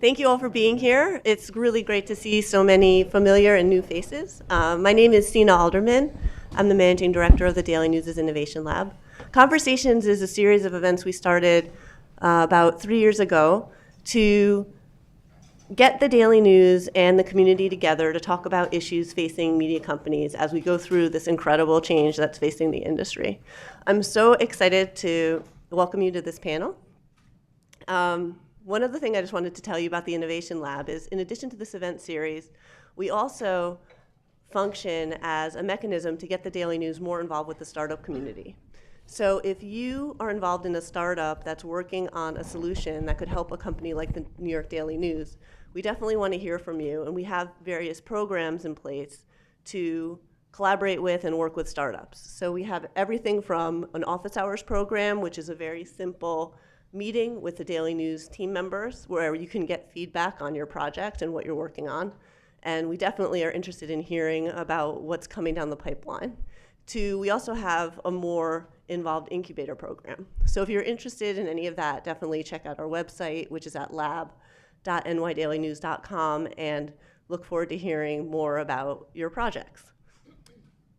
Thank you all for being here. It's really great to see so many familiar and new faces. My name is Sina Alderman. I'm the Managing Director of the Daily News' Innovation Lab. Conversations is a series of events we started about 3 years ago to get the Daily News and the community together to talk about issues facing media companies as we go through this incredible change that's facing the industry. I'm so excited to welcome you to this panel. One other thing I just wanted to tell you about the Innovation Lab is, in addition to this event series, we also function as a mechanism to get the Daily News more involved with the startup community. So if you are involved in a startup that's working on a solution that could help a company like the New York Daily News, we definitely want to hear from you, and we have various programs in place to collaborate with and work with startups. So we have everything from an office hours program, which is a very simple meeting with the Daily News team members where you can get feedback on your project and what you're working on. And we definitely are interested in hearing about what's coming down the pipeline. We also have a more involved incubator program. So if you're interested in any of that, definitely check out our website, which is at lab.nydailynews.com, and look forward to hearing more about your projects.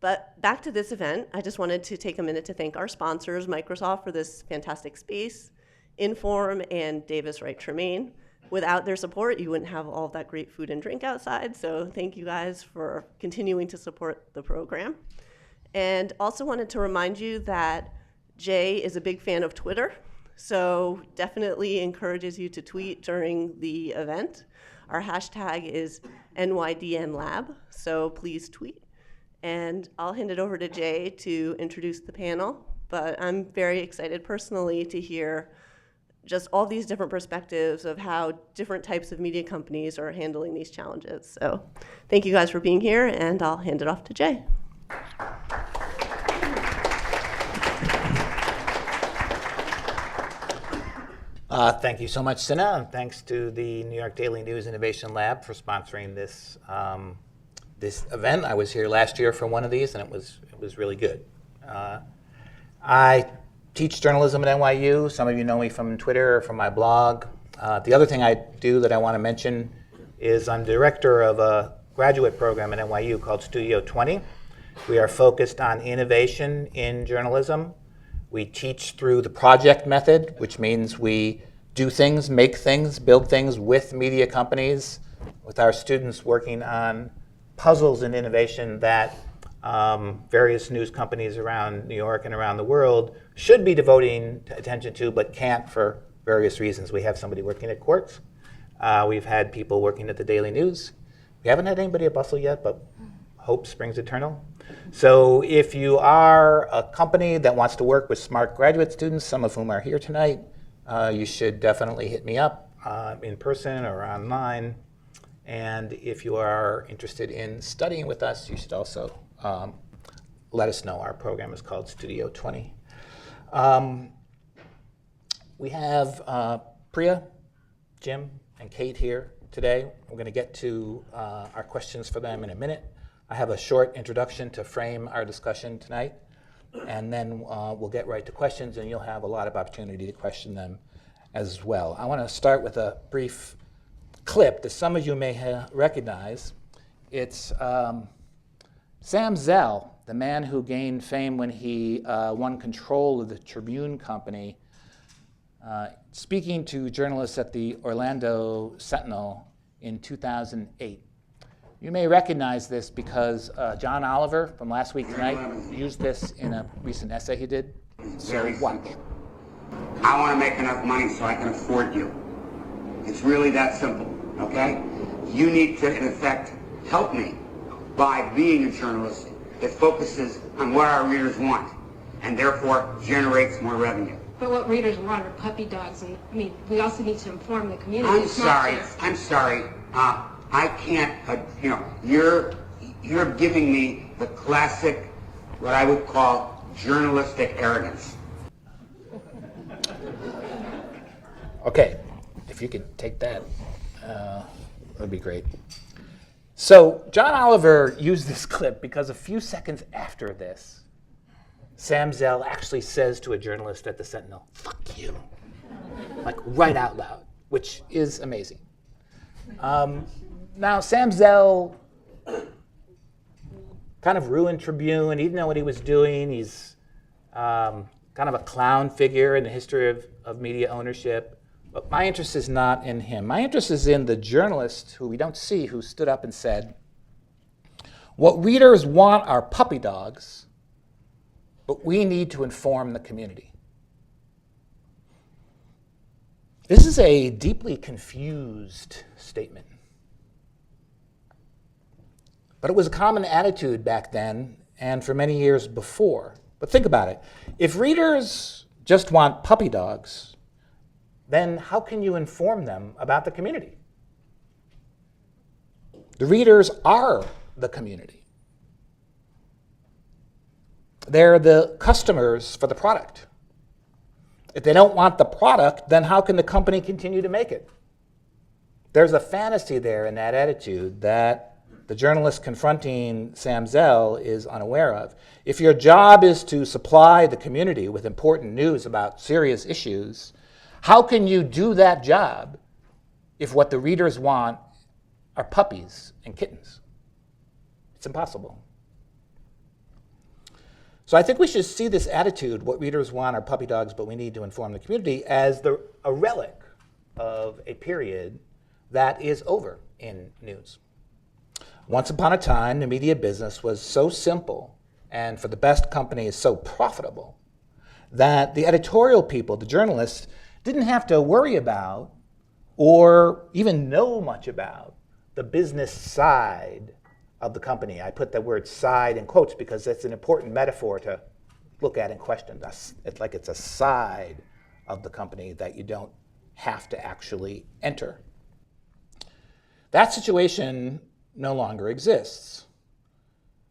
But back to this event, I just wanted to take a minute to thank our sponsors, Microsoft, for this fantastic space, Inform, and Davis Wright Tremaine. Without their support, you wouldn't have all of that great food and drink outside, so thank you guys for continuing to support the program. And also wanted to remind you that Jay is a big fan of Twitter, so definitely encourages you to tweet during the event. Our hashtag is NYDNLab, so please tweet. And I'll hand it over to Jay to introduce the panel, but I'm very excited personally to hear just all these different perspectives of how different types of media companies are handling these challenges. So thank you guys for being here, and I'll hand it off to Jay. Thank you so much, Sina, and thanks to the New York Daily News Innovation Lab for sponsoring this this event. I was here last year for one of these, and it was really good. I teach journalism at NYU. Some of you know me from Twitter or from my blog. The other thing I do that I want to mention is I'm director of a graduate program at NYU called Studio 20. We are focused on innovation in journalism. We teach through the project method, which means we do things, make things, build things with media companies, with our students working on puzzles in innovation that various news companies around New York and around the world should be devoting attention to, but can't for various reasons. We have somebody working at Quartz. We've had people working at the Daily News. We haven't had anybody at Bustle yet, but hope springs eternal. So if you are a company that wants to work with smart graduate students, some of whom are here tonight, you should definitely hit me up in person or online. And if you are interested in studying with us, you should also let us know. Our program is called Studio 20. We have Priya, Jim, and Kate here today. We're going to get to our questions for them in a minute. I have a short introduction to frame our discussion tonight, and then we'll get right to questions, and you'll have a lot of opportunity to question them as well. I want to start with a brief clip that some of you may recognize. It's Sam Zell, the man who gained fame when he won control of the Tribune Company, speaking to journalists at the Orlando Sentinel in 2008. You may recognize this because John Oliver from Last Week Tonight used this in a recent essay he did. So watch. I want to make enough money so I can afford you. It's really that simple, okay? You need to, in effect, help me by being a journalist that focuses on what our readers want and therefore generates more revenue. But what readers want are puppy dogs, and I mean, we also need to inform the community. I'm sorry. I can't, you're giving me the classic, what I would call journalistic arrogance. Okay, if you could take that, that'd be great. So John Oliver used this clip because a few seconds after this, Sam Zell actually says to a journalist at the Sentinel, "Fuck you," like right out loud, which is amazing. Now, Sam Zell kind of ruined Tribune. He didn't know what he was doing. He's kind of a clown figure in the history of media ownership. But my interest is not in him. My interest is in the journalist who we don't see, who stood up and said, what readers want are puppy dogs, but we need to inform the community. This is a deeply confused statement. But it was a common attitude back then and for many years before. But think about it. If readers just want puppy dogs, then how can you inform them about the community? The readers are the community. They're the customers for the product. If they don't want the product, then how can the company continue to make it? There's a fantasy there in that attitude that the journalist confronting Sam Zell is unaware of. If your job is to supply the community with important news about serious issues, how can you do that job if what the readers want are puppies and kittens? It's impossible. So I think we should see this attitude, what readers want are puppy dogs, but we need to inform the community, as a relic of a period that is over in news. Once upon a time, the media business was so simple and for the best companies so profitable that the editorial people, the journalists, didn't have to worry about or even know much about the business side of the company. I put the word side in quotes because it's an important metaphor to look at and question. It's like it's a side of the company that you don't have to actually enter. That situation no longer exists.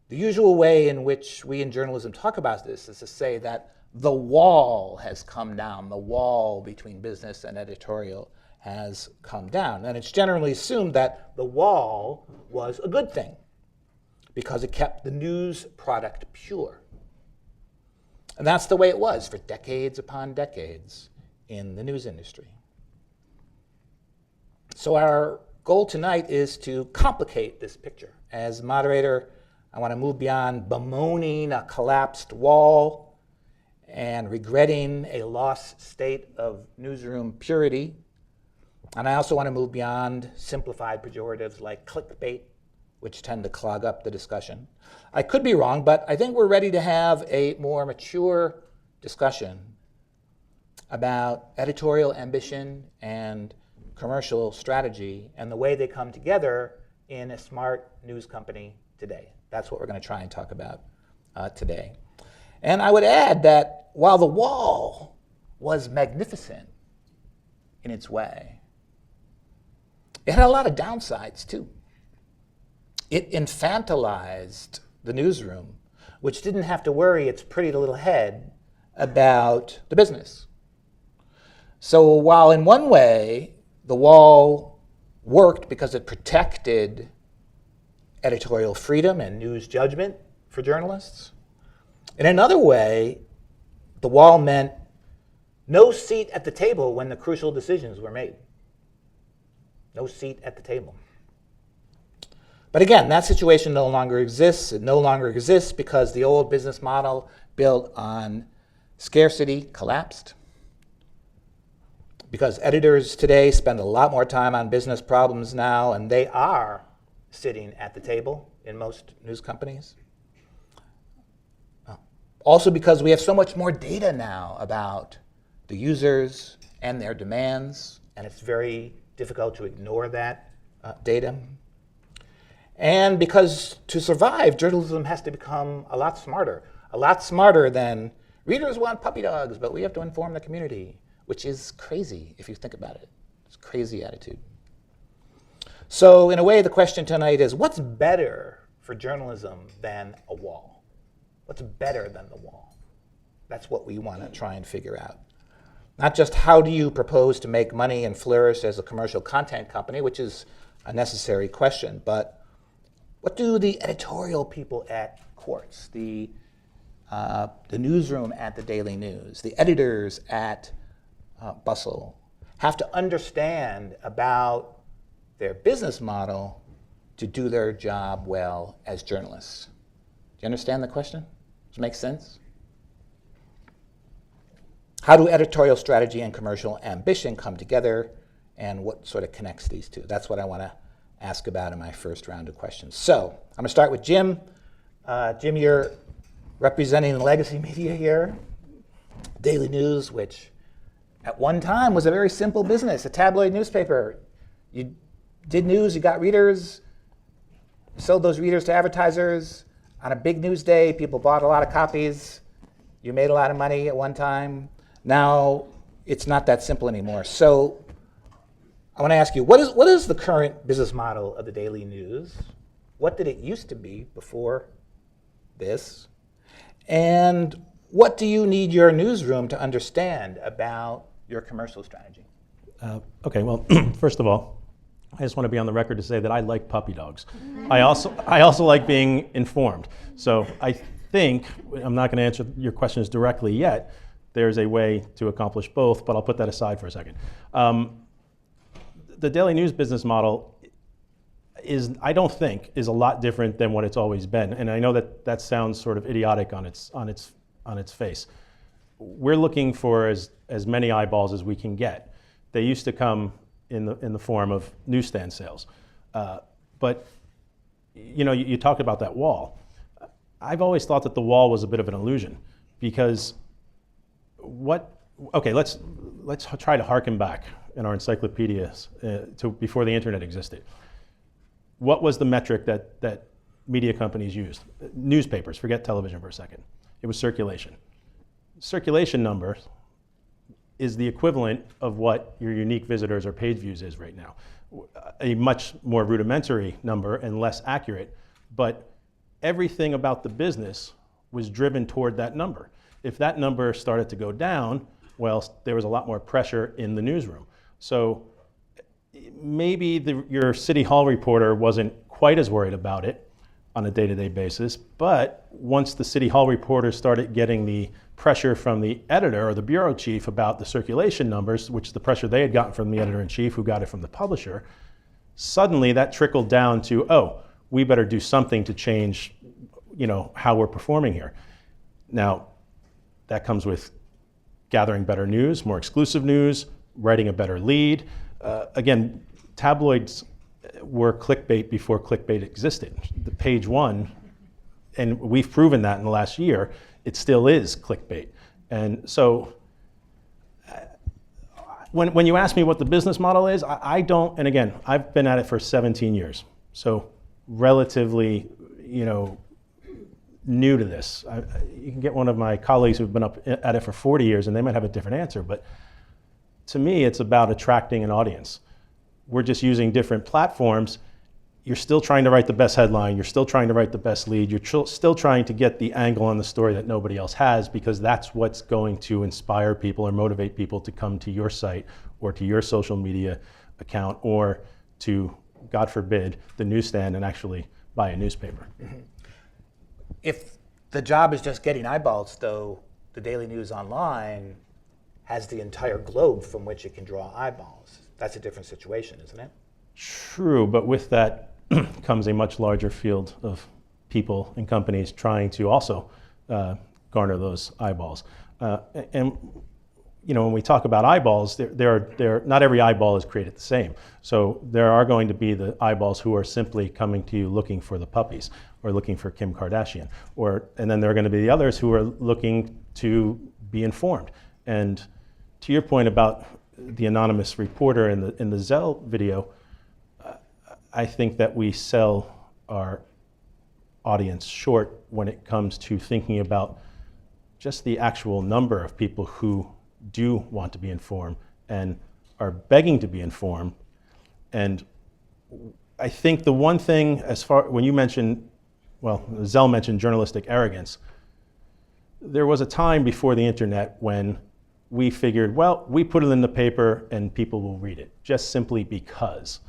The usual way in which we in journalism talk about this is to say that the wall has come down. The wall between business and editorial has come down. And it's generally assumed that the wall was a good thing because it kept the news product pure. And that's the way it was for decades upon decades in the news industry. So our goal tonight is to complicate this picture. As moderator, I want to move beyond bemoaning a collapsed wall and regretting a lost state of newsroom purity. And I also want to move beyond simplified pejoratives like clickbait, which tend to clog up the discussion. I could be wrong, but I think we're ready to have a more mature discussion about editorial ambition and commercial strategy and the way they come together in a smart news company today. That's what we're going to try and talk about today. And I would add that while the wall was magnificent in its way, it had a lot of downsides too. It infantilized the newsroom, which didn't have to worry its pretty little head about the business. So while in one way the wall worked because it protected editorial freedom and news judgment for journalists, in another way, the wall meant no seat at the table when the crucial decisions were made. No seat at the table. But again, that situation no longer exists. It no longer exists because the old business model built on scarcity collapsed. Because editors today spend a lot more time on business problems now, and they are sitting at the table in most news companies. Also because we have so much more data now about the users and their demands, and it's very difficult to ignore that data. And because to survive, journalism has to become a lot smarter than readers want puppy dogs, but we have to inform the community, which is crazy if you think about it. It's a crazy attitude. So in a way, the question tonight is, what's better for journalism than a wall? What's better than the wall? That's what we want to try and figure out. Not just how do you propose to make money and flourish as a commercial content company, which is a necessary question, but what do the editorial people at Quartz, the newsroom at the Daily News, the editors at Bustle have to understand about their business model to do their job well as journalists? Do you understand the question? Does it make sense? How do editorial strategy and commercial ambition come together, and what sort of connects these two? That's what I want to ask about in my first round of questions. So I'm going to start with Jim. Jim, you're representing the legacy media here, Daily News, which at one time was a very simple business, a tabloid newspaper. You did news, you got readers, you sold those readers to advertisers. On a big news day, people bought a lot of copies. You made a lot of money at one time. Now, it's not that simple anymore. So I want to ask you, what is the current business model of the Daily News? What did it used to be before this? And what do you need your newsroom to understand about your commercial strategy? Okay, well, first of all, I just want to be on the record to say that I like puppy dogs. I also like being informed. So I think, I'm not going to answer your questions directly yet, there's a way to accomplish both, but I'll put that aside for a second. The Daily News business model I don't think, is a lot different than what it's always been. And I know that sounds sort of idiotic on its face. We're looking for as many eyeballs as we can get. They used to come in the form of newsstand sales. But you talked about that wall. I've always thought that the wall was a bit of an illusion, because let's try to harken back in our encyclopedias to before the internet existed. What was the metric that media companies used? Newspapers, forget television for a second. It was circulation. Circulation number is the equivalent of what your unique visitors or page views is right now. A much more rudimentary number and less accurate, but everything about the business was driven toward that number. If that number started to go down, well, there was a lot more pressure in the newsroom. So maybe your City Hall reporter wasn't quite as worried about it on a day-to-day basis, but once the City Hall reporter started getting the pressure from the editor or the bureau chief about the circulation numbers, which is the pressure they had gotten from the editor-in-chief who got it from the publisher, suddenly that trickled down to, we better do something to change how we're performing here. Now, that comes with gathering better news, more exclusive news, writing a better lead. Again, tabloids were clickbait before clickbait existed. The page one, and we've proven that in the last year, it still is clickbait. And so when you ask me what the business model is, I don't, and again, I've been at it for 17 years. So relatively, new to this. You can get one of my colleagues who've been up at it for 40 years and they might have a different answer, but to me, it's about attracting an audience. We're just using different platforms. You're still trying to write the best headline. You're still trying to write the best lead. You're still trying to get the angle on the story that nobody else has, because that's what's going to inspire people or motivate people to come to your site or to your social media account or to, God forbid, the newsstand and actually buy a newspaper. Mm-hmm. If the job is just getting eyeballs, though, the Daily News Online has the entire globe from which it can draw eyeballs. That's a different situation, isn't it? True, but with that comes a much larger field of people and companies trying to also garner those eyeballs. And when we talk about eyeballs, not every eyeball is created the same. So there are going to be the eyeballs who are simply coming to you looking for the puppies or looking for Kim Kardashian, and then there are going to be the others who are looking to be informed. And to your point about the anonymous reporter in the Zell video, I think that we sell our audience short when it comes to thinking about just the actual number of people who do want to be informed and are begging to be informed. And I think the one thing, when you mentioned, Zell mentioned journalistic arrogance, there was a time before the internet when we figured, we put it in the paper and people will read it, just simply because.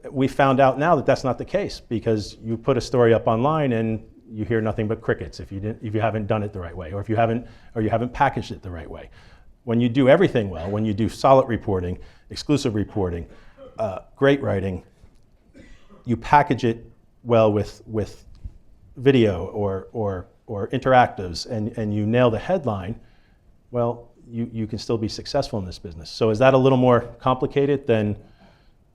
We found out now that that's not the case, because you put a story up online and you hear nothing but crickets if you haven't done it the right way, or if you haven't packaged it the right way. When you do everything well, when you do solid reporting, exclusive reporting, great writing, you package it well with video or interactives, and you nail the headline, well, you can still be successful in this business. So is that a little more complicated than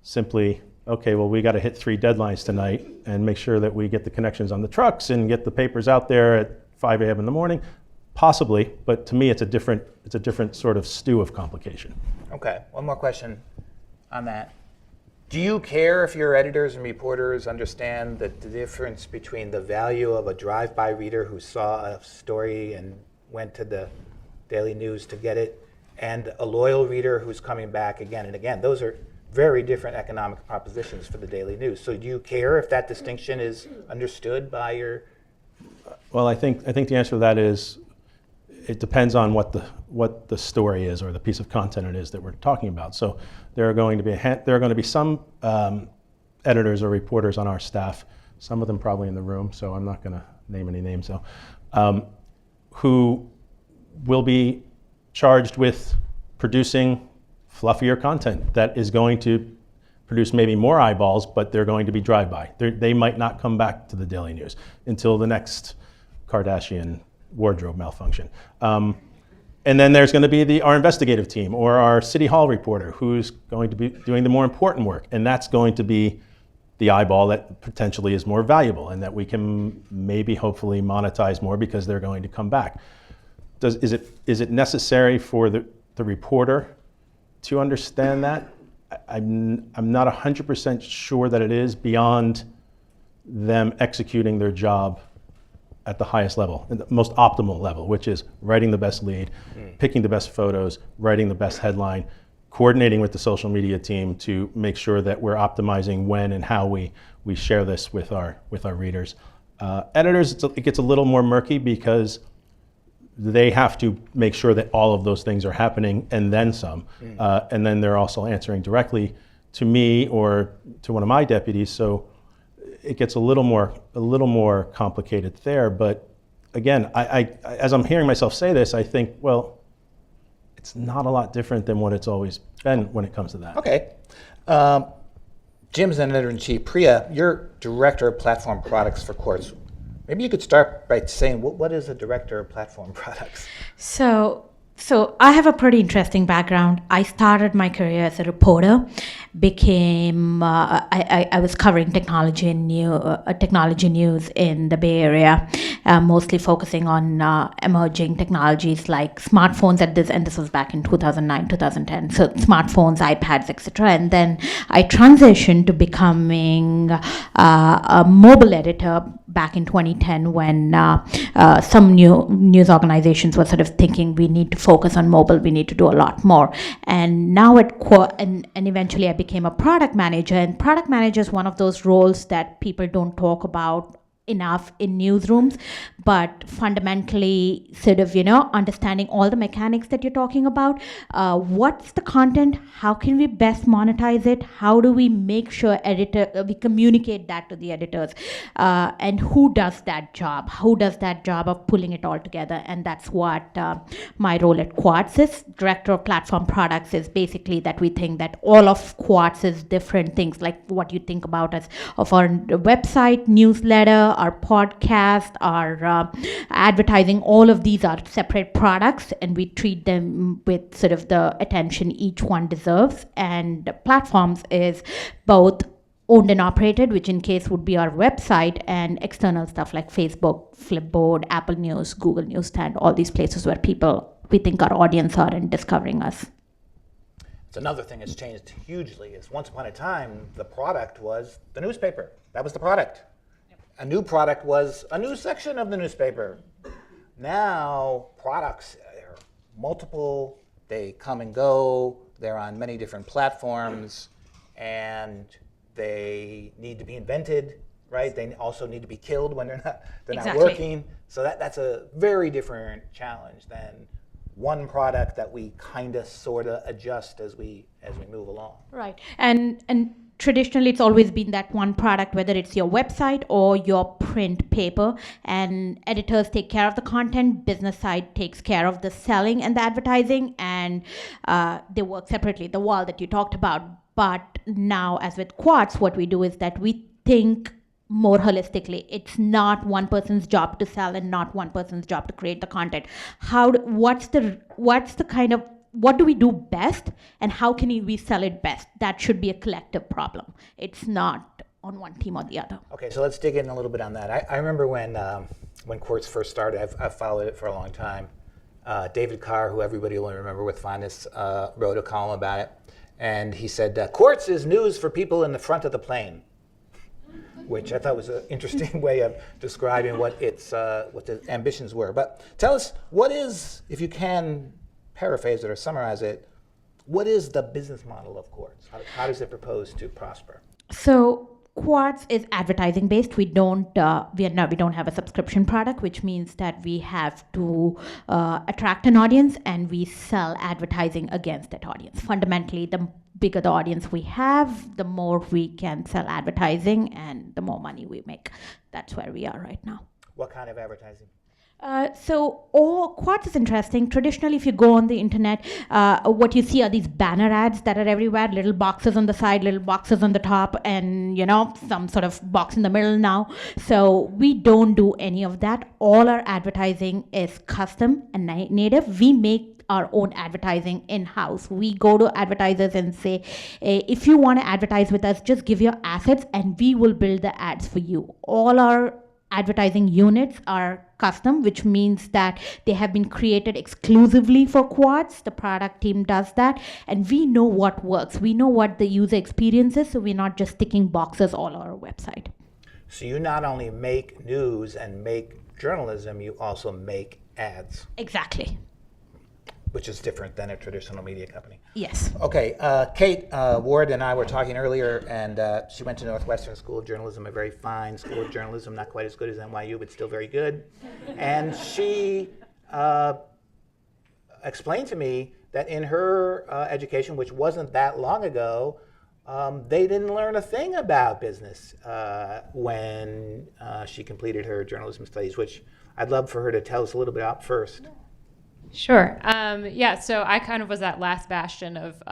simply, okay, well, we got to hit 3 deadlines tonight and make sure that we get the connections on the trucks and get the papers out there at 5 a.m. in the morning? Possibly, but to me, it's a different sort of stew of complication. Okay, one more question on that. Do you care if your editors and reporters understand the difference between the value of a drive-by reader who saw a story and went to the Daily News to get it, and a loyal reader who's coming back again and again? Those are very different economic propositions for the Daily News. So do you care if that distinction is understood by your... Well, I think the answer to that is it depends on what the story is or the piece of content it is that we're talking about. So there are going to be some editors or reporters on our staff, some of them probably in the room, so I'm not going to name any names though, who will be charged with producing fluffier content that is going to produce maybe more eyeballs, but they're going to be drive-by. They might not come back to the Daily News until the next Kardashian wardrobe malfunction. And then there's going to be our investigative team or our City Hall reporter who's going to be doing the more important work, and that's going to be the eyeball that potentially is more valuable and that we can maybe hopefully monetize more because they're going to come back. Is it necessary for the reporter to understand that? I'm not 100% sure that it is, beyond them executing their job at the highest level, the most optimal level, which is writing the best lead, picking the best photos, writing the best headline, coordinating with the social media team to make sure that we're optimizing when and how we share this with our readers. Editors, it gets a little more murky because they have to make sure that all of those things are happening and then some. And then they're also answering directly to me or to one of my deputies. So it gets a little more complicated there. But again, I as I'm hearing myself say this, I think, well, it's not a lot different than what it's always been when it comes to that. Okay. Jim's an editor-in-chief. Priya, you're director of platform products for Quartz. Maybe you could start by saying, what is a director of platform products? So I have a pretty interesting background. I started my career as a reporter, I was covering technology news in the Bay Area, mostly focusing on emerging technologies like smartphones and this was back in 2009, 2010. So smartphones, iPads, etc. And then I transitioned to becoming a mobile editor back in 2010 when some news organizations were sort of thinking we need to focus on mobile, we need to do a lot more. And now and eventually I became a product manager, and product manager is one of those roles that people don't talk about enough in newsrooms, but fundamentally sort of, understanding all the mechanics that you're talking about. What's the content? How can we best monetize it? How do we make sure we communicate that to the editors? And who does that job? Who does that job of pulling it all together? And that's what my role at Quartz is. Director of Platform Products is basically that we think that all of Quartz is different things, like what you think about as of our website, newsletter, our podcast, our advertising, all of these are separate products, and we treat them with sort of the attention each one deserves. And platforms is both owned and operated, which in case would be our website, and external stuff like Facebook, Flipboard, Apple News, Google Newsstand, all these places where we think our audience are and discovering us. It's another thing that's changed hugely is once upon a time, the product was the newspaper. That was the product. A new product was a news section of the newspaper. Now, products are multiple, they come and go, they're on many different platforms, and they need to be invented, right? They also need to be killed when they're not working. So that's a very different challenge than one product that we kind of sort of adjust as we move along. Right. And traditionally, it's always been that one product, whether it's your website or your print paper, and editors take care of the content, business side takes care of the selling and the advertising, and they work separately, the wall that you talked about. But now, as with Quartz, what we do is that we think more holistically. It's not one person's job to sell and not one person's job to create the content. What's the kind of, what do we do best, and how can we sell it best? That should be a collective problem. It's not on one team or the other. Okay, so let's dig in a little bit on that. I remember when Quartz first started, I've followed it for a long time. David Carr, who everybody will remember with fondness, wrote a column about it. And he said, Quartz is news for people in the front of the plane, which I thought was an interesting way of describing what the ambitions were. But tell us, what is, if you can paraphrase it or summarize it, what is the business model of Quartz? How does it propose to prosper? So Quartz is advertising based. We don't have a subscription product, which means that we have to attract an audience and we sell advertising against that audience. Fundamentally, the bigger the audience we have, the more we can sell advertising and the more money we make. That's where we are right now. What kind of advertising? Quartz is interesting. Traditionally, if you go on the internet, what you see are these banner ads that are everywhere, little boxes on the side, little boxes on the top, and some sort of box in the middle now. So we don't do any of that. All our advertising is custom and native. We make our own advertising in-house. We go to advertisers and say, if you want to advertise with us, just give your assets and we will build the ads for you. All our advertising units are custom, which means that they have been created exclusively for Quartz. The product team does that, and we know what works. We know what the user experience is, so we're not just ticking boxes all on our website. So you not only make news and make journalism, you also make ads. Exactly. Which is different than a traditional media company. Yes. Okay, Kate Ward and I were talking earlier, and she went to Northwestern School of Journalism, a very fine school of journalism, not quite as good as NYU, but still very good. And she explained to me that in her education, which wasn't that long ago, they didn't learn a thing about business when she completed her journalism studies, which I'd love for her to tell us a little bit about first. Sure. So I kind of was that last bastion of,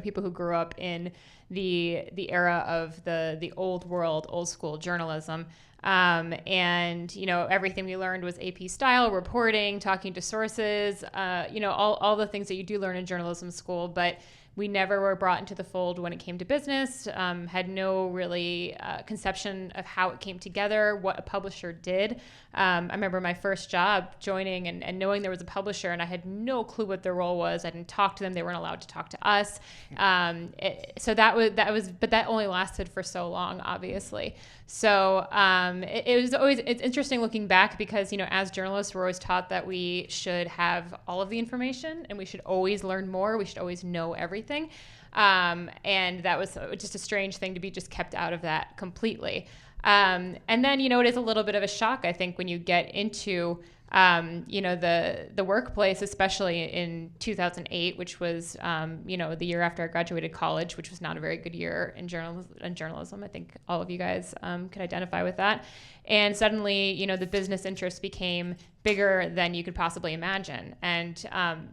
people who grew up in the era of the old world, old school journalism. Everything we learned was AP style, reporting, talking to sources, all the things that you do learn in journalism school, but we never were brought into the fold when it came to business, had no really conception of how it came together, what a publisher did. I remember my first job joining and knowing there was a publisher, and I had no clue what their role was. I didn't talk to them. They weren't allowed to talk to us. But that only lasted for so long, obviously. So it's interesting looking back because, as journalists, we're always taught that we should have all of the information and we should always learn more. We should always know everything. And that was just a strange thing to be just kept out of that completely. And then, it is a little bit of a shock, I think, when you get into, the workplace, especially in 2008, which was, the year after I graduated college, which was not a very good year in journalism. I think all of you guys could identify with that. And suddenly, the business interests became bigger than you could possibly imagine. And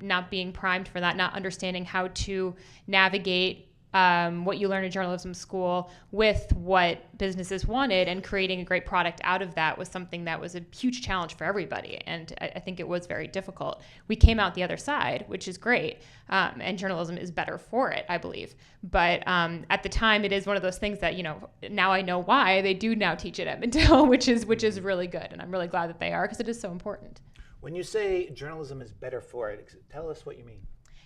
not being primed for that, not understanding how to navigate what you learn in journalism school with what businesses wanted and creating a great product out of that was something that was a huge challenge for everybody. And I think it was very difficult. We came out the other side, which is great. And journalism is better for it, I believe. But at the time, it is one of those things that, now I know why they do now teach at Edmonton, which is really good. And I'm really glad that they are because it is so important. When you say journalism is better for it, tell us what you mean.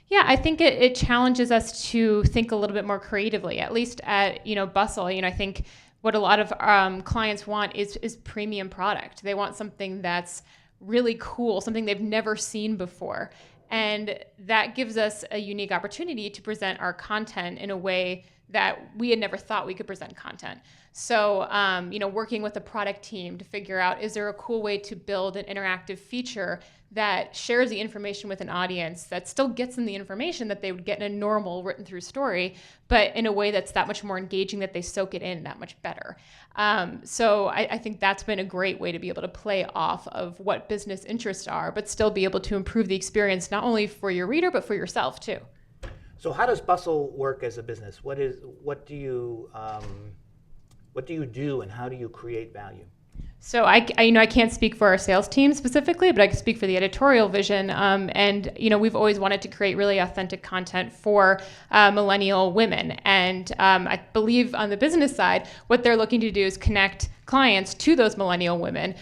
Yeah, I think it challenges us to think a little bit more creatively, at least at, Bustle. I think what a lot of clients want is premium product. They want something that's really cool, something they've never seen before. And that gives us a unique opportunity to present our content in a way that we had never thought we could present content. So, working with the product team to figure out, is there a cool way to build an interactive feature that shares the information with an audience that still gets them the information that they would get in a normal written through story, but in a way that's that much more engaging, that they soak it in that much better. So I think that's been a great way to be able to play off of what business interests are, but still be able to improve the experience, not only for your reader, but for yourself too. So how does Bustle work as a business? What do you do, and how do you create value? So I can't speak for our sales team specifically, but I can speak for the editorial vision. And we've always wanted to create really authentic content for millennial women. And I believe on the business side, what they're looking to do is connect clients to those millennial women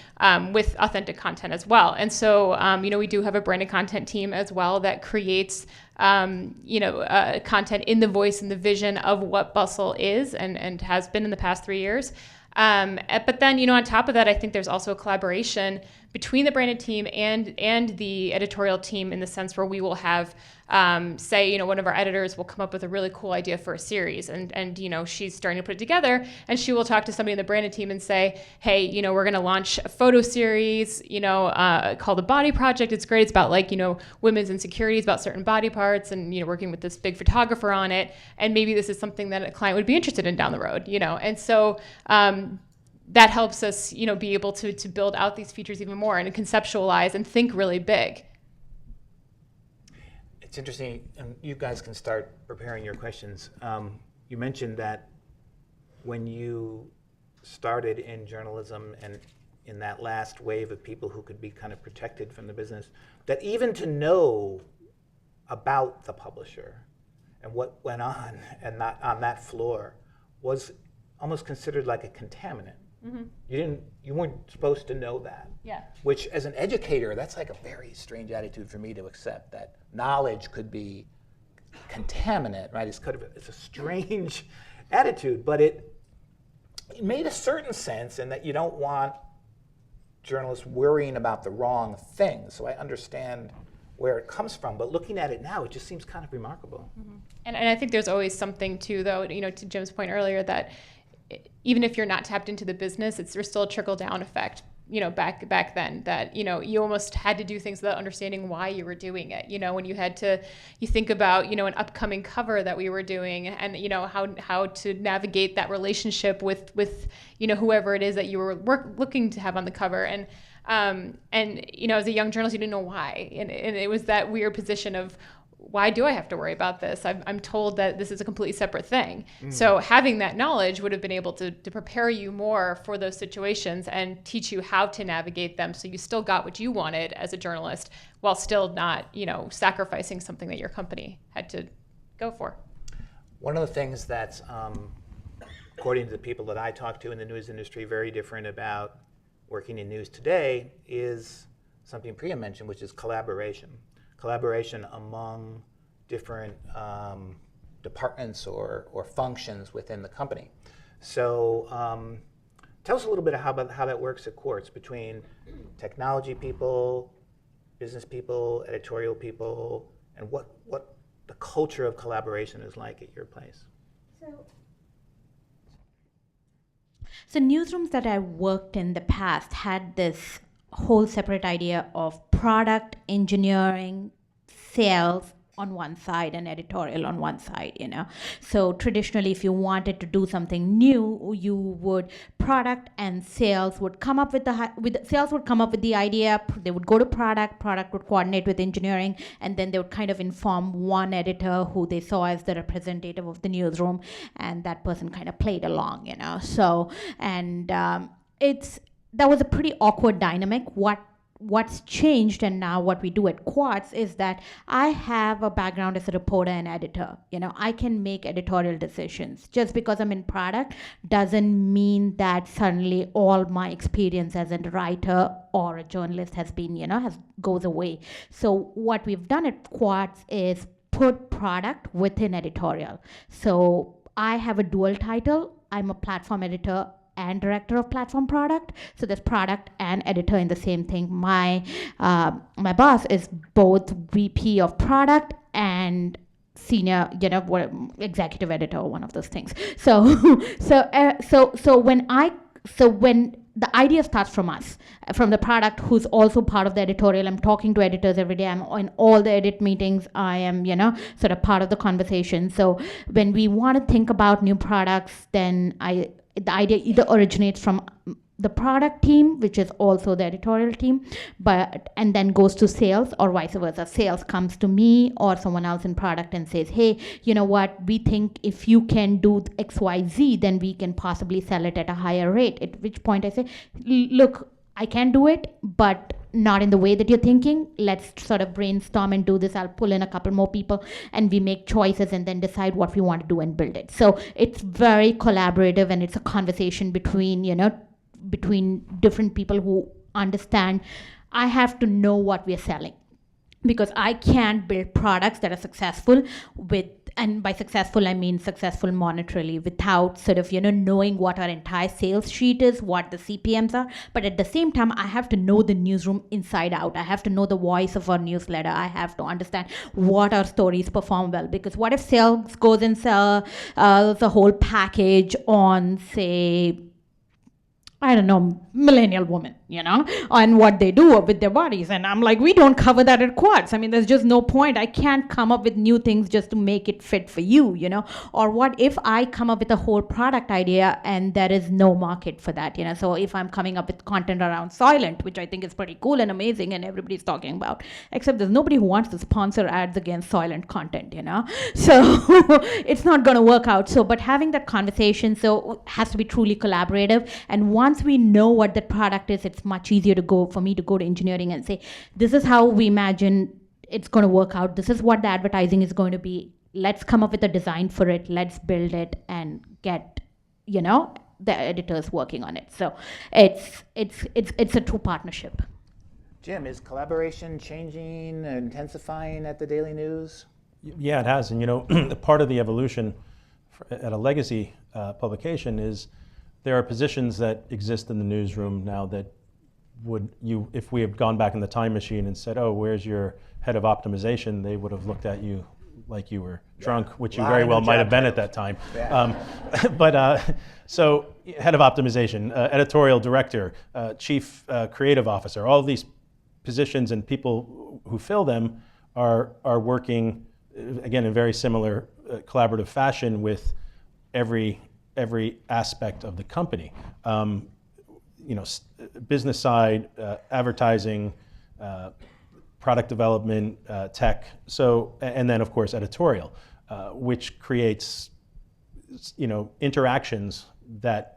with authentic content as well. And so we do have a branded content team as well that creates content in the voice and the vision of what Bustle is and has been in the past 3 years. But then, on top of that, I think there's also a collaboration between the branded team and the editorial team in the sense where we will have, one of our editors will come up with a really cool idea for a series and she's starting to put it together and she will talk to somebody in the branded team and say, hey, we're going to launch a photo series, called The Body Project. It's great. It's about women's insecurities about certain body parts and, working with this big photographer on it. And maybe this is something that a client would be interested in down the road, And so, that helps us, be able to build out these features even more and conceptualize and think really big. It's interesting, and you guys can start preparing your questions. You mentioned that when you started in journalism and in that last wave of people who could be kind of protected from the business, that even to know about the publisher and what went on and not on that floor was almost considered like a contaminant. Mm-hmm. You weren't supposed to know that. Yeah. Which, as an educator, that's like a very strange attitude for me to accept, that knowledge could be contaminant, right? It's a strange attitude, but it made a certain sense in that you don't want journalists worrying about the wrong things. So I understand where it comes from, but looking at it now, it just seems kind of remarkable. Mm-hmm. And I think there's always something too, though, to Jim's point earlier, that even if you're not tapped into the business, there's still a trickle down effect, back then, that, you almost had to do things without understanding why you were doing it. When you think about, an upcoming cover that we were doing and, how to navigate that relationship with whoever it is that you were looking to have on the cover. And as a young journalist, you didn't know why. And it was that weird position of, why do I have to worry about this? I'm told that this is a completely separate thing. Mm. So having that knowledge would have been able to prepare you more for those situations and teach you how to navigate them so you still got what you wanted as a journalist while still not, sacrificing something that your company had to go for. One of the things that's, according to the people that I talk to in the news industry, very different about working in news today is something Priya mentioned, which is collaboration. Collaboration among different departments or functions within the company. So tell us a little bit about how that works at Quartz between technology people, business people, editorial people, and what the culture of collaboration is like at your place. So newsrooms that I worked in the past had this whole separate idea of product engineering, sales on one side and editorial on one side, So traditionally, if you wanted to do something new, you would product and sales would come up with sales would come up with the idea. They would go to product would coordinate with engineering, and then they would kind of inform one editor who they saw as the representative of the newsroom, and that person kind of played along, So, and that was a pretty awkward dynamic. What's changed and now what we do at Quartz is that I have a background as a reporter and editor. I can make editorial decisions. Just because I'm in product doesn't mean that suddenly all my experience as a writer or a journalist has been, goes away. So what we've done at Quartz is put product within editorial. So I have a dual title. I'm a platform editor and director of platform product. So there's product and editor in the same thing. My boss is both VP of product and senior, executive editor, one of those things. So when the idea starts from us, from the product who's also part of the editorial. I'm talking to editors every day. I'm in all the edit meetings. I am, sort of part of the conversation. So when we want to think about new products, then the idea either originates from the product team, which is also the editorial team, and then goes to sales, or vice versa. Sales comes to me or someone else in product and says, hey, you know what, we think if you can do XYZ, then we can possibly sell it at a higher rate. At which point I say, look, I can do it, but not in the way that you're thinking. Let's sort of brainstorm and do this. I'll pull in a couple more people and we make choices and then decide what we want to do and build it. So it's very collaborative, and it's a conversation between different people who understand. I have to know what we're selling, because I can't build products that are successful and by successful I mean successful monetarily, without sort of knowing what our entire sales sheet is, what the CPMs are. But at the same time, I have to know the newsroom inside out. I have to know the voice of our newsletter. I have to understand what our stories perform well, because what if sales goes and sells the whole package on, say, I don't know, millennial woman, and what they do with their bodies. And I'm like, we don't cover that at Quartz. I mean, there's just no point. I can't come up with new things just to make it fit for you, Or what if I come up with a whole product idea and there is no market for that, So if I'm coming up with content around Soylent, which I think is pretty cool and amazing and everybody's talking about, except there's nobody who wants to sponsor ads against Soylent content, So it's not going to work out. So, but having that conversation, so has to be truly collaborative. And once we know what the product is, it's much easier for me to go to engineering and say, this is how we imagine it's going to work out. This is what the advertising is going to be. Let's come up with a design for it. Let's build it and get, the editors working on it. So it's a true partnership. Jim, is collaboration changing, intensifying at the Daily News? Yeah, it has. And part of the evolution at a legacy publication is there are positions that exist in the newsroom now that if we had gone back in the time machine and said, oh, where's your head of optimization, they would have looked at you like you were drunk, which you very well might have been at that time. Yeah. So head of optimization, editorial director, chief creative officer, all of these positions and people who fill them are working, again, in very similar collaborative fashion with every aspect of the company. Business side, advertising, product development, tech. So, and then of course editorial, which creates, interactions that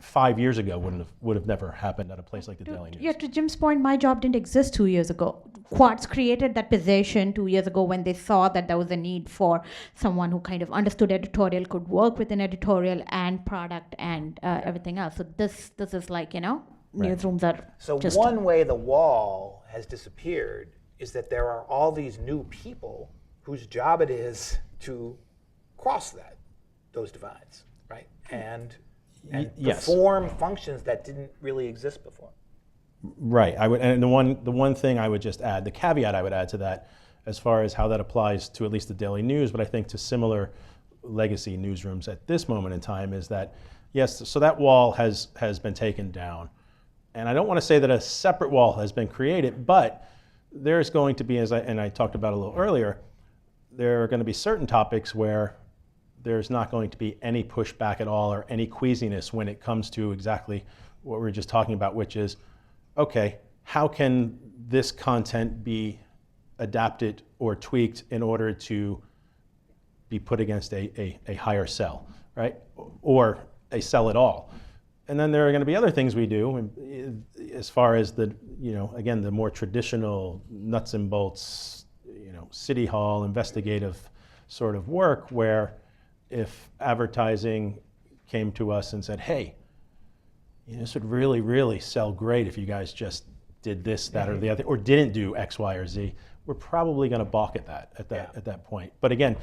5 years ago would have never happened at a place like the Daily News. Yeah, to Jim's point, my job didn't exist 2 years ago. Quartz created that position 2 years ago when they saw that there was a need for someone who kind of understood editorial, could work with an editorial and product and everything else. So this is like, newsrooms are so just... one way the wall has disappeared is that there are all these new people whose job it is to cross those divides, right? And yes. perform functions that didn't really exist before. Right. And the one thing I would just add, the caveat I would add to that, as far as how that applies to at least the Daily News, but I think to similar legacy newsrooms at this moment in time, is that yes, so that wall has been taken down, and I don't want to say that a separate wall has been created, but there's going to be, and I talked about a little earlier, there are going to be certain topics where there's not going to be any pushback at all or any queasiness when it comes to exactly what we were just talking about, which is, okay, how can this content be adapted or tweaked in order to be put against a higher sell, right? Or a sell at all. And then there are going to be other things we do as far as the, again, the more traditional nuts and bolts, city hall investigative sort of work, where if advertising came to us and said, hey, this would really, really sell great if you guys just did this, that, or the other, or didn't do X, Y, or Z, we're probably going to balk at that point. But again,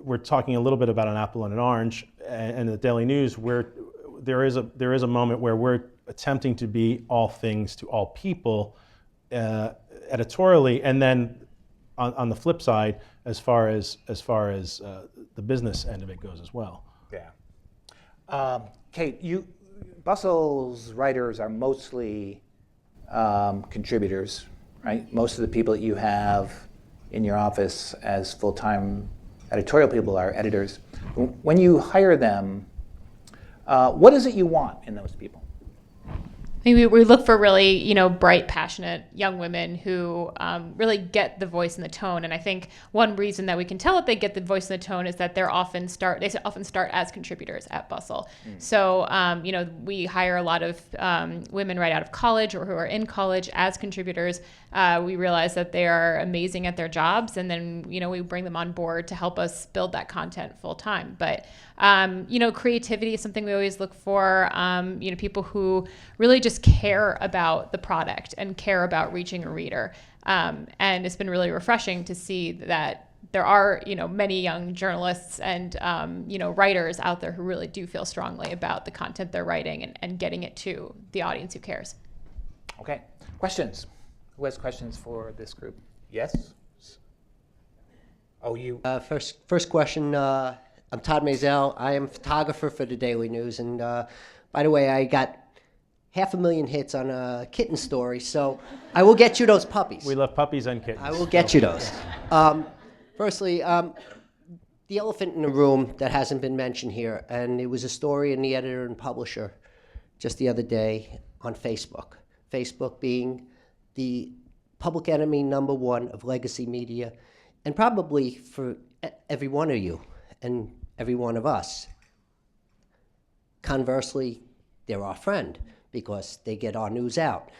we're talking a little bit about an apple and an orange, and the Daily News, where there is a moment where we're attempting to be all things to all people editorially, and then on the flip side, as far as the business end of it goes as well. Yeah. Kate, Bustle's writers are mostly contributors, right? Most of the people that you have in your office as full-time editorial people are editors. When you hire them, what is it you want in those people? I mean, we look for really, bright, passionate young women who really get the voice and the tone. And I think one reason that we can tell that they get the voice and the tone is that they often start as contributors at Bustle. So, we hire a lot of women right out of college or who are in college as contributors. We realize that they are amazing at their jobs, and then, we bring them on board to help us build that content full time. But, creativity is something we always look for. People who really just care about the product and care about reaching a reader. And it's been really refreshing to see that there are, many young journalists and, writers out there who really do feel strongly about the content they're writing and getting it to the audience who cares. Okay, questions? Who has questions for this group? Yes? Oh, you. First question. I'm Todd Mazel. I am a photographer for the Daily News. And by the way, I got 500,000 hits on a kitten story, so I will get you those puppies. We love puppies and kittens. I will get you those. Firstly, the elephant in the room that hasn't been mentioned here, and it was a story in the Editor and Publisher just the other day on Facebook. Facebook being the public enemy #1 of legacy media, and probably for every one of you and every one of us. Conversely, they're our friend because they get our news out.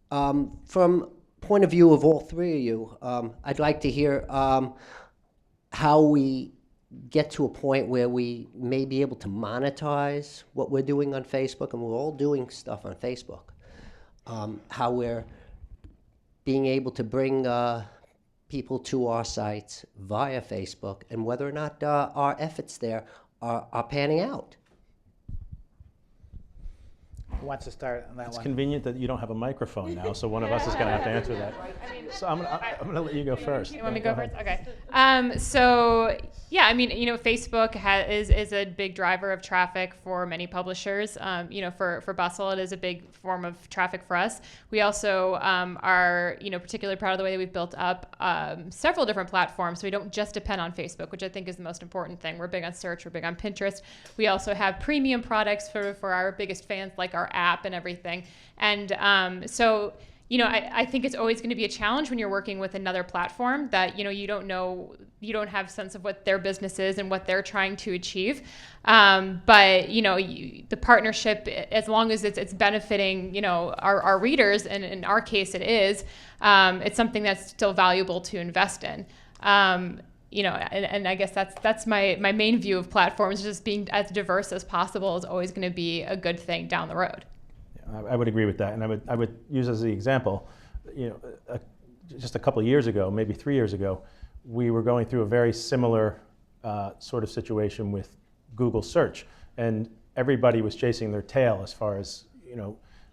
From point of view of all three of you, I'd like to hear how we get to a point where we may be able to monetize what we're doing on Facebook, and we're all doing stuff on Facebook. How we're being able to bring people to our sites via Facebook, and whether or not our efforts there are panning out. Who wants to start on that It's one? convenient that you don't have a microphone now, so one of us is going to have to answer that. So I'm going to let you go first. You want me to go first? Okay. Facebook is a big driver of traffic for many publishers. For Bustle, it is a big form of traffic for us. We also are, particularly proud of the way that we've built up several different platforms. So we don't just depend on Facebook, which I think is the most important thing. We're big on search. We're big on Pinterest. We also have premium products for our biggest fans, like our app and everything. And I think it's always going to be a challenge when you're working with another platform that, you don't have sense of what their business is and what they're trying to achieve. The partnership, as long as it's benefiting, our readers, and in our case it is, it's something that's still valuable to invest in. And I guess that's my main view of platforms. Just being as diverse as possible is always going to be a good thing down the road. I would agree with that, and I would use as the example, just a couple of years ago, maybe 3 years ago, we were going through a very similar sort of situation with Google search, and everybody was chasing their tail as far as,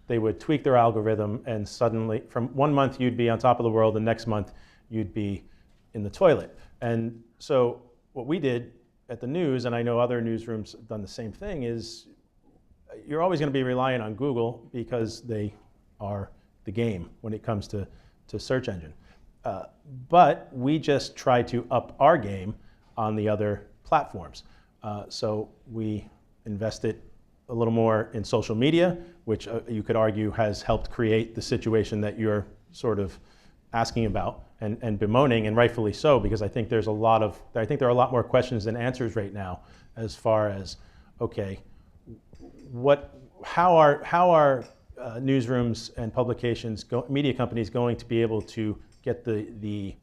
they would tweak their algorithm, and suddenly from 1 month you'd be on top of the world, the next month you'd be in the toilet. And so what we did at the News, and I know other newsrooms have done the same thing, is you're always going to be reliant on Google because they are the game when it comes to search engine. But we just try to up our game on the other platforms. So we invested a little more in social media, which you could argue has helped create the situation that you're sort of asking about and bemoaning, and rightfully so, because I think there are a lot more questions than answers right now as far as, okay, how are newsrooms and publications, media companies, going to be able to get the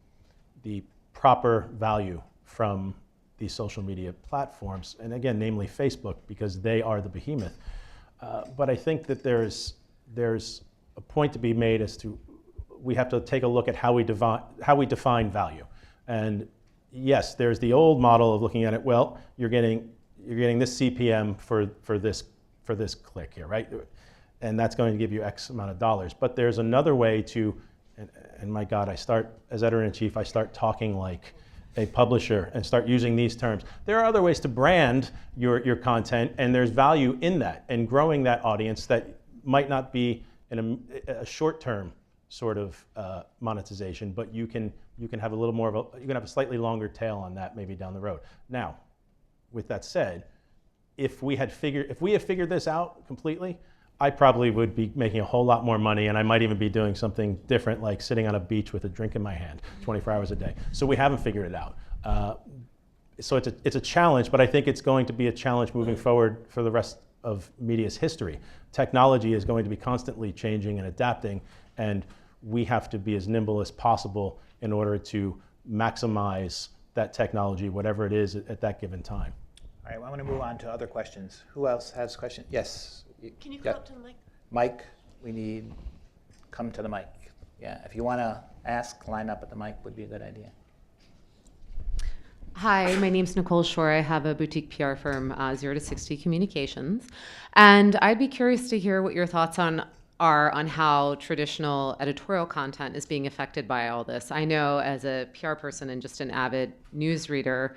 proper value from these social media platforms, and again, namely Facebook, because they are the behemoth. But I think that there's a point to be made as to we have to take a look at how we define value. And yes, there's the old model of looking at it. Well, you're getting this CPM for this click here, right? And that's going to give you X amount of dollars. But there's another way to, and my God, as editor-in-chief, I start talking like a publisher and start using these terms. There are other ways to brand your content, and there's value in that, and growing that audience that might not be in a short-term sort of monetization, but you can have a little more of you can have a slightly longer tail on that maybe down the road. Now, with that said, if we have figured this out completely, I probably would be making a whole lot more money, and I might even be doing something different, like sitting on a beach with a drink in my hand 24 hours a day. So we haven't figured it out. So it's a challenge, but I think it's going to be a challenge moving forward for the rest of media's history. Technology is going to be constantly changing and adapting, and we have to be as nimble as possible in order to maximize that technology, whatever it is at that given time. All right, well, I want to move on to other questions. Who else has questions? Yes. Can you come up to the mic? Mike, we need, come to the mic. Yeah, if you want to ask, line up at the mic would be a good idea. Hi, my name's Nicole Shore. I have a boutique PR firm, 0 to 60 Communications. And I'd be curious to hear what your thoughts are on how traditional editorial content is being affected by all this. I know as a PR person and just an avid news reader,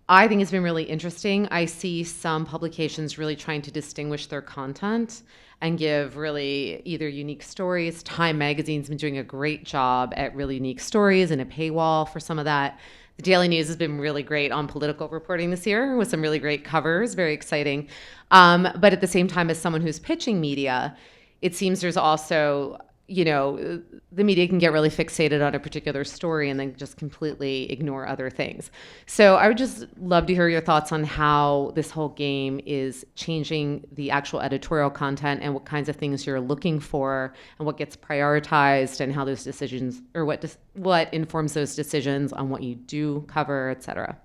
I think it's been really interesting. I see some publications really trying to distinguish their content and give really either unique stories. Time Magazine's been doing a great job at really unique stories and a paywall for some of that. The Daily News has been really great on political reporting this year with some really great covers, very exciting. But at the same time, as someone who's pitching media, it seems there's also, the media can get really fixated on a particular story and then just completely ignore other things. So I would just love to hear your thoughts on how this whole game is changing the actual editorial content and what kinds of things you're looking for and what gets prioritized and how those decisions, or what informs those decisions on what you do cover, et cetera.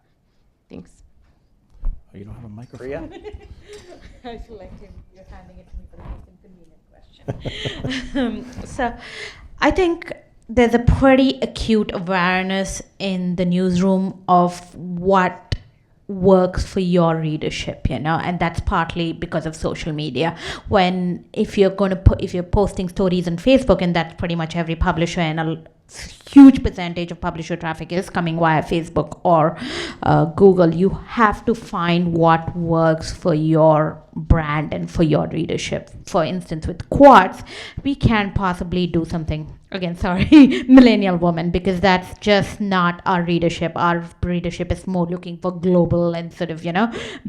Thanks. Oh, you don't have a microphone? Priya? I feel like you're handing it to me for the most inconvenient question. So I think there's a pretty acute awareness in the newsroom of what works for your readership, and that's partly because of social media. If you're posting stories on Facebook, and that's pretty much every publisher, and a huge percentage of publisher traffic is coming via Facebook or Google, you have to find what works for your brand and for your readership. For instance, with Quartz, we can't possibly do something, again, sorry, millennial woman, because that's just not our readership. Our readership is more looking for global and sort of,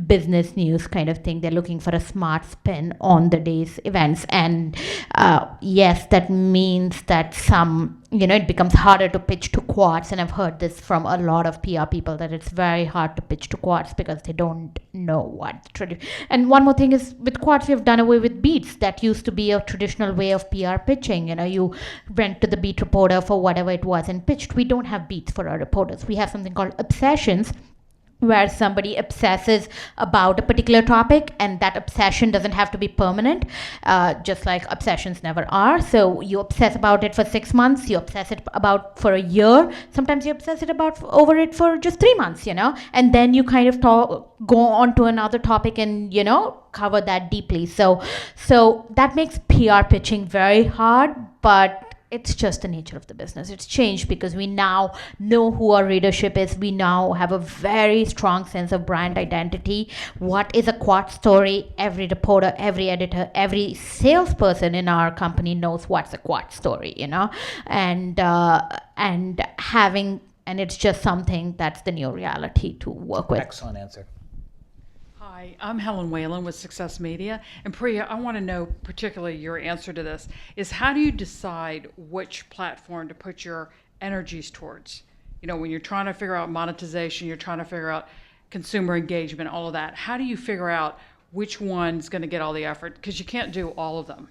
business news kind of thing. They're looking for a smart spin on the day's events. And yes, that means that it becomes harder to pitch to Quartz, and I've heard this from a lot of PR people, that it's very hard to pitch to Quartz because they don't know what. And one more thing is, with Quartz, we've done away with beats. That used to be a traditional way of PR pitching. You went to the beat reporter for whatever it was and pitched. We don't have beats for our reporters. We have something called obsessions, where somebody obsesses about a particular topic, and that obsession doesn't have to be permanent, just like obsessions never are. So you obsess about it for 6 months, you obsess it about for a year, sometimes you obsess it over it for just 3 months, and then you kind of go on to another topic and, cover that deeply. So that makes PR pitching very hard, but it's just the nature of the business. It's changed because we now know who our readership is. We now have a very strong sense of brand identity. What is a Quartz story? Every reporter, every editor, every salesperson in our company knows what's a Quartz story, and it's just something that's the new reality to work with. Excellent answer. Hi, I'm Helen Whalen with Success Media. And Priya, I want to know particularly your answer to this is, how do you decide which platform to put your energies towards? When you're trying to figure out monetization, you're trying to figure out consumer engagement, all of that. How do you figure out which one's going to get all the effort? Because you can't do all of them.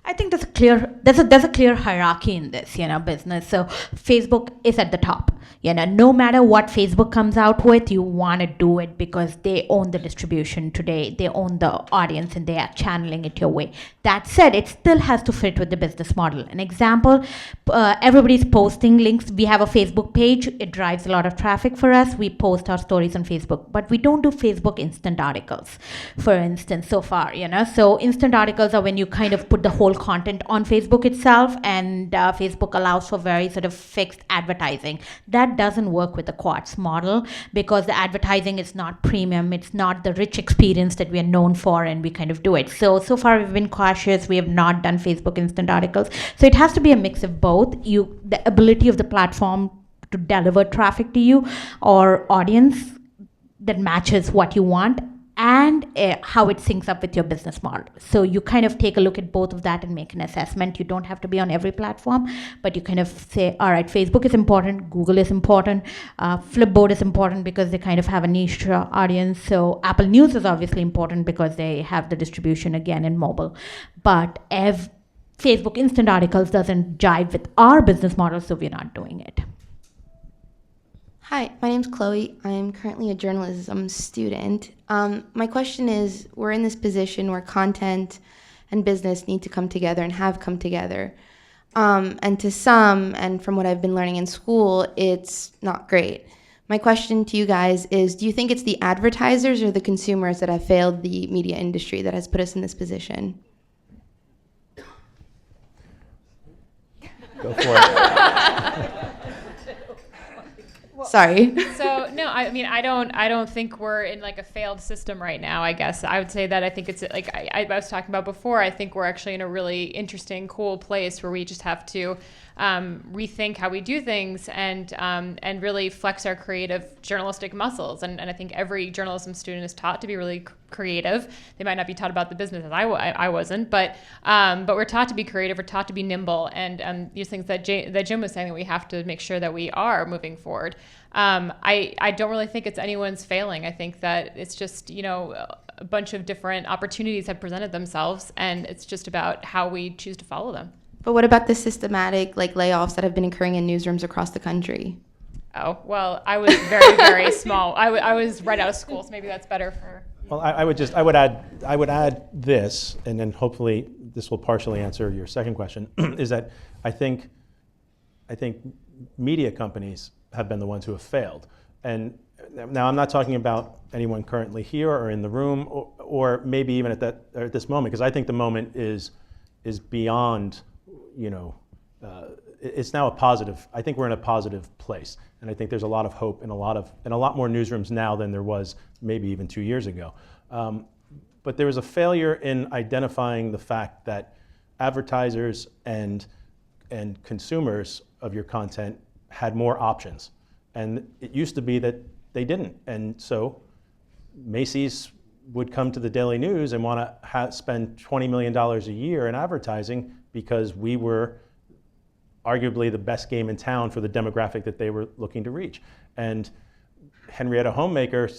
I think there's a clear hierarchy in this, business. So Facebook is at the top. No matter what Facebook comes out with, you want to do it because they own the distribution today. They own the audience and they are channeling it your way. That said, it still has to fit with the business model. An example, everybody's posting links. We have a Facebook page. It drives a lot of traffic for us. We post our stories on Facebook, but we don't do Facebook instant articles, for instance, so far, So instant articles are when you kind of put the whole content on Facebook itself, and Facebook allows for very sort of fixed advertising. That doesn't work with the Quartz model because the advertising is not premium. It's not the rich experience that we are known for, and we kind of do it. So far we've been cautious. We have not done Facebook instant articles. So it has to be a mix of both. The ability of the platform to deliver traffic to you or audience that matches what you want, and how it syncs up with your business model. So you kind of take a look at both of that and make an assessment. You don't have to be on every platform, but you kind of say, all right, Facebook is important, Google is important, Flipboard is important because they kind of have a niche audience. So Apple News is obviously important because they have the distribution again in mobile. But if Facebook Instant Articles doesn't jive with our business model, so we're not doing it. Hi, my name's Chloe. I'm currently a journalism student. My question is, we're in this position where content and business need to come together and have come together. And to some, and from what I've been learning in school, it's not great. My question to you guys is, do you think it's the advertisers or the consumers that have failed the media industry that has put us in this position? Go for it. Sorry. So no, I mean, I don't think we're in like a failed system right now. I guess I would say that I think it's like I was talking about before. I think we're actually in a really interesting, cool place where we just have to rethink how we do things and really flex our creative journalistic muscles. And I think every journalism student is taught to be really creative. They might not be taught about the business as I wasn't, but we're taught to be creative. We're taught to be nimble, and these things that Jim was saying that we have to make sure that we are moving forward. I don't really think it's anyone's failing. I think that it's just, a bunch of different opportunities have presented themselves, and it's just about how we choose to follow them. But what about the systematic layoffs that have been occurring in newsrooms across the country? Oh, well, I was very, very small. I was right out of school, so maybe that's better for... Well, I would add this, and then hopefully this will partially answer your second question, is that I think media companies have been the ones who have failed. And now I'm not talking about anyone currently here or in the room, or maybe even at this moment, because I think the moment is beyond, it's now a positive. I think we're in a positive place, and I think there's a lot of hope in a lot more newsrooms now than there was maybe even 2 years ago. But there was a failure in identifying the fact that advertisers and consumers of your content had more options, and it used to be that they didn't. And so Macy's would come to the Daily News and want to spend $20 million a year in advertising because we were arguably the best game in town for the demographic that they were looking to reach. And Henrietta Homemaker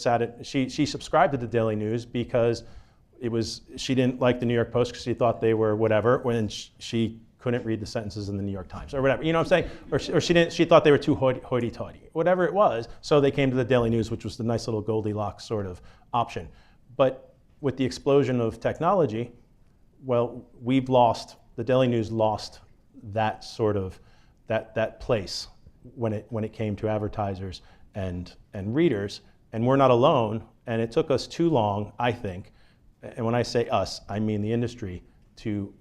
she subscribed to the Daily News because she didn't like the New York Post because she thought they were whatever, when she couldn't read the sentences in the New York Times or whatever, you know what I'm saying? Or she thought they were too hoity-toity, whatever it was. So they came to the Daily News, which was the nice little Goldilocks sort of option. But with the explosion of technology, well, the Daily News lost that sort of, that place when it came to advertisers and readers, and we're not alone. And it took us too long, I think, and when I say us, I mean the industry, to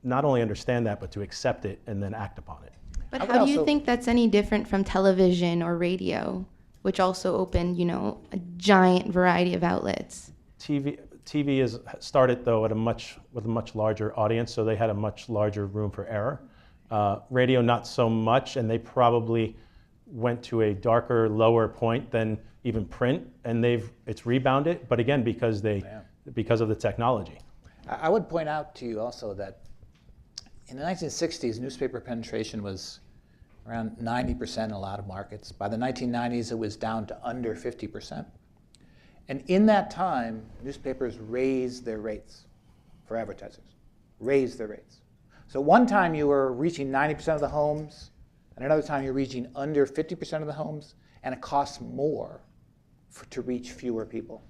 not only understand that, but to accept it and then act upon it. But how do you think that's any different from television or radio, which also opened, a giant variety of outlets? TV is started though with a much larger audience, so they had a much larger room for error. Radio, not so much, and they probably went to a darker, lower point than even print, and it's rebounded. But again, because of the technology. I would point out to you also that in the 1960s, newspaper penetration was around 90% in a lot of markets. By the 1990s, it was down to under 50%. And in that time, newspapers raised their rates for advertisers, raised their rates. So one time you were reaching 90% of the homes, and another time you're reaching under 50% of the homes, and it costs more to reach fewer people.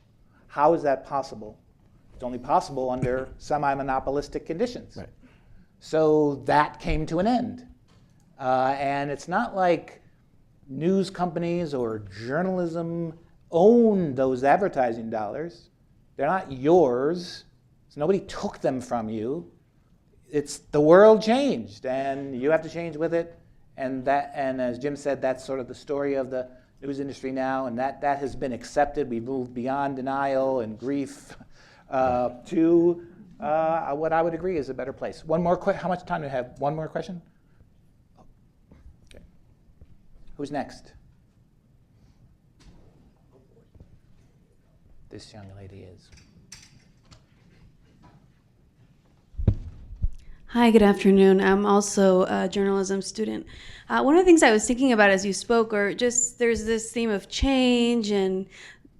How is that possible? It's only possible under semi-monopolistic conditions. Right. So that came to an end. And it's not like news companies or journalism own those advertising dollars. They're not yours. So nobody took them from you. It's the world changed, and you have to change with it. And as Jim said, that's sort of the story of the news industry now, and that has been accepted. We've moved beyond denial and grief to what I would agree is a better place. One more how much time do we have? One more question? Okay. Who's next? this young lady is. Hi, good afternoon. I'm also a journalism student. One of the things I was thinking about as you spoke, or just there's this theme of change and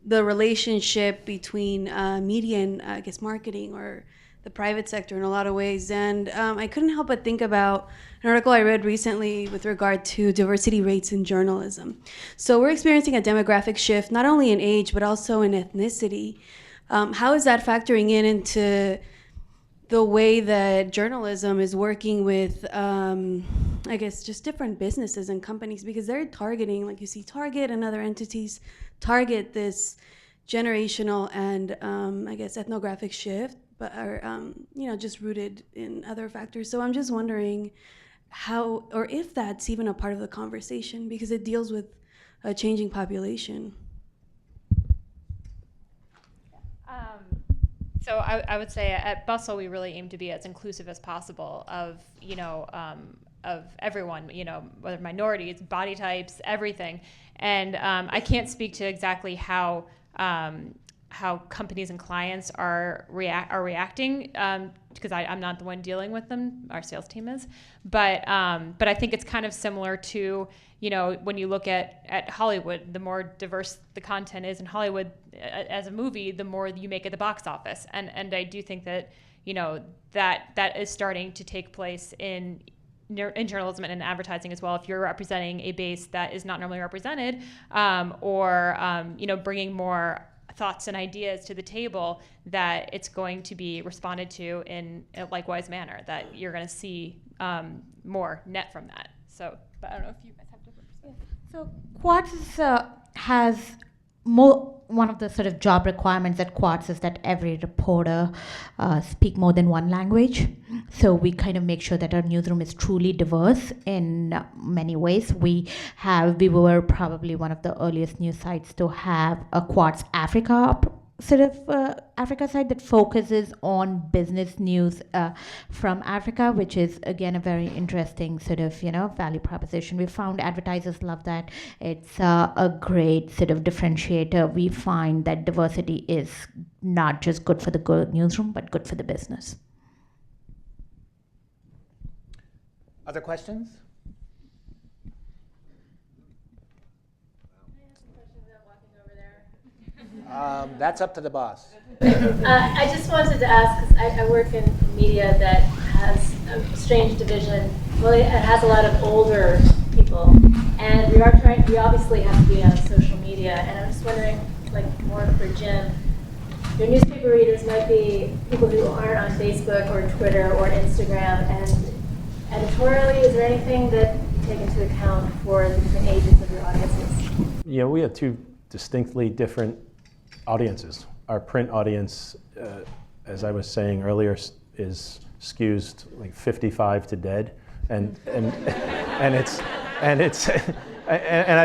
the relationship between media and, I guess, marketing or the private sector in a lot of ways. And I couldn't help but think about an article I read recently with regard to diversity rates in journalism. So we're experiencing a demographic shift, not only in age, but also in ethnicity. How is that factoring into the way that journalism is working with, I guess, just different businesses and companies? Because they're targeting, like you see Target and other entities target this generational and, I guess, ethnographic shift, but are, just rooted in other factors. So I'm just wondering how, or if that's even a part of the conversation, because it deals with a changing population. So I would say at Bustle, we really aim to be as inclusive as possible of everyone, whether minorities, body types, everything. And I can't speak to exactly how companies and clients are reacting, because I'm not the one dealing with them. Our sales team is, but I think it's kind of similar to, when you look at Hollywood, the more diverse the content is in Hollywood as a movie, the more you make at the box office. And I do think that, that is starting to take place in journalism and in advertising as well. If you're representing a base that is not normally represented, or bringing more thoughts and ideas to the table, that it's going to be responded to in a likewise manner, that you're going to see more net from that. So, but I don't know if you guys have different perspectives. So Quartz has one of the sort of job requirements at Quartz is that every reporter speak more than one language. So we kind of make sure that our newsroom is truly diverse in many ways. We were probably one of the earliest news sites to have a Quartz Africa Africa side that focuses on business news from Africa, which is again a very interesting sort of value proposition. We found advertisers love that. It's a great sort of differentiator. We find that diversity is not just good for the good newsroom, but good for the business. Other questions? That's up to the boss. I just wanted to ask, because I work in media that has a strange division. Well, it has a lot of older people, and we obviously have to be on social media, and I'm just wondering, like more for Jim, your newspaper readers might be people who aren't on Facebook or Twitter or Instagram, and editorially, is there anything that you take into account for the different ages of your audiences? Yeah, we have two distinctly different audiences. Our print audience, as I was saying earlier, is skews like 55 to dead, and I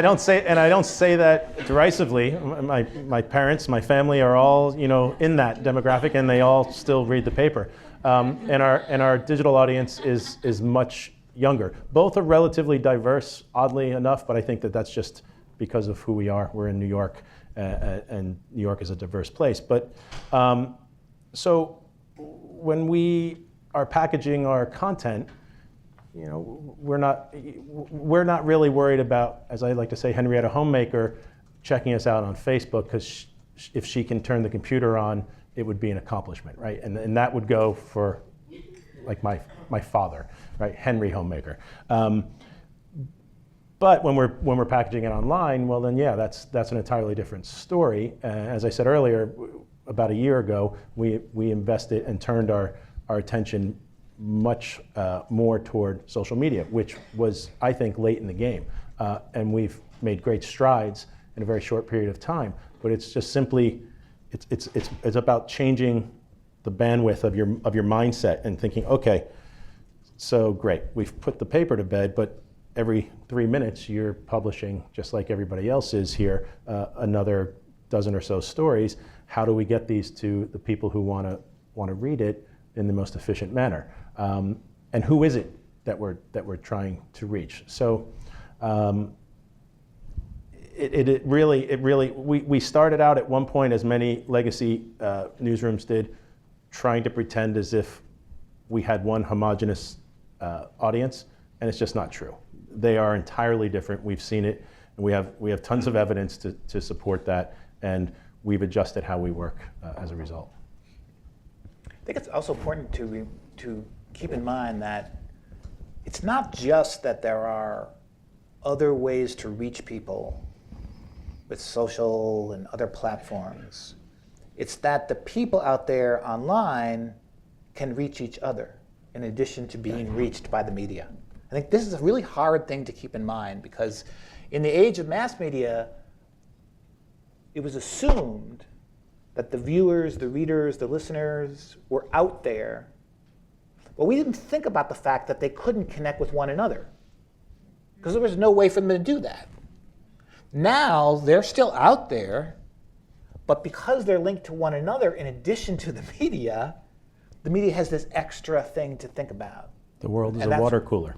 don't say that derisively. My parents, my family are all in that demographic, and they all still read the paper. And our digital audience is much younger. Both are relatively diverse, oddly enough, but I think that's just because of who we are. We're in New York. And New York is a diverse place. But so when we are packaging our content, we're not really worried about, as I like to say, Henrietta Homemaker checking us out on Facebook, because if she can turn the computer on, it would be an accomplishment, right? And that would go for like my father, right? Henry Homemaker. But when we're packaging it online, well then yeah, that's an entirely different story. As I said earlier, about a year ago, we invested and turned our attention much more toward social media, which was, I think, late in the game. And we've made great strides in a very short period of time. But it's just simply, it's about changing the bandwidth of your mindset and thinking, okay, so great, we've put the paper to bed, but every 3 minutes you're publishing, just like everybody else is here, another dozen or so stories. How do we get these to the people who want to read it in the most efficient manner? And who is it that we're trying to reach? So it really, we started out at one point, as many legacy newsrooms did, trying to pretend as if we had one homogenous audience, and it's just not true. They are entirely different. We've seen it, and we have tons of evidence to support that, and we've adjusted how we work as a result. I think it's also important to keep in mind that it's not just that there are other ways to reach people with social and other platforms. It's that the people out there online can reach each other in addition to being reached by the media. I think this is a really hard thing to keep in mind, because in the age of mass media, it was assumed that the viewers, the readers, the listeners were out there, but we didn't think about the fact that they couldn't connect with one another, because there was no way for them to do that. Now they're still out there, but because they're linked to one another in addition to the media has this extra thing to think about. The world is a water cooler.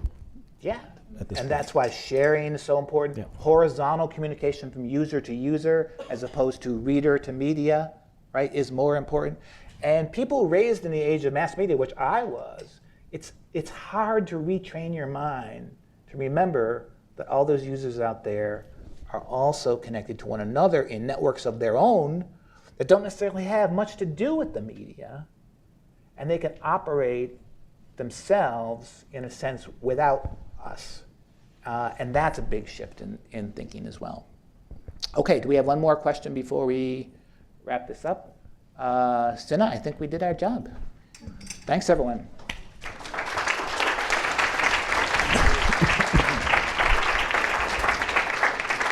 Yeah, and point. That's why sharing is so important. Yeah. Horizontal communication from user to user as opposed to reader to media, right, is more important. And people raised in the age of mass media, which I was, it's hard to retrain your mind to remember that all those users out there are also connected to one another in networks of their own that don't necessarily have much to do with the media, and they can operate themselves, in a sense, without us. And that's a big shift in thinking as well. Okay, do we have one more question before we wrap this up? Sina, I think we did our job. Thanks, everyone.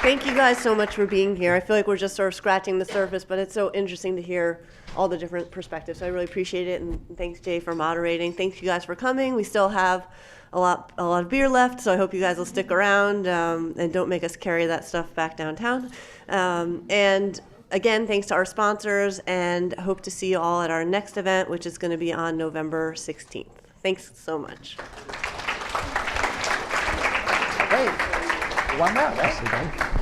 Thank you guys so much for being here. I feel like we're just sort of scratching the surface, but it's so interesting to hear all the different perspectives. So I really appreciate it, and thanks, Jay, for moderating. Thanks you guys for coming. We still have a lot of beer left, so I hope you guys will stick around and don't make us carry that stuff back downtown. And again, thanks to our sponsors, and hope to see you all at our next event, which is going to be on November 16th. Thanks so much. Great. One more, right?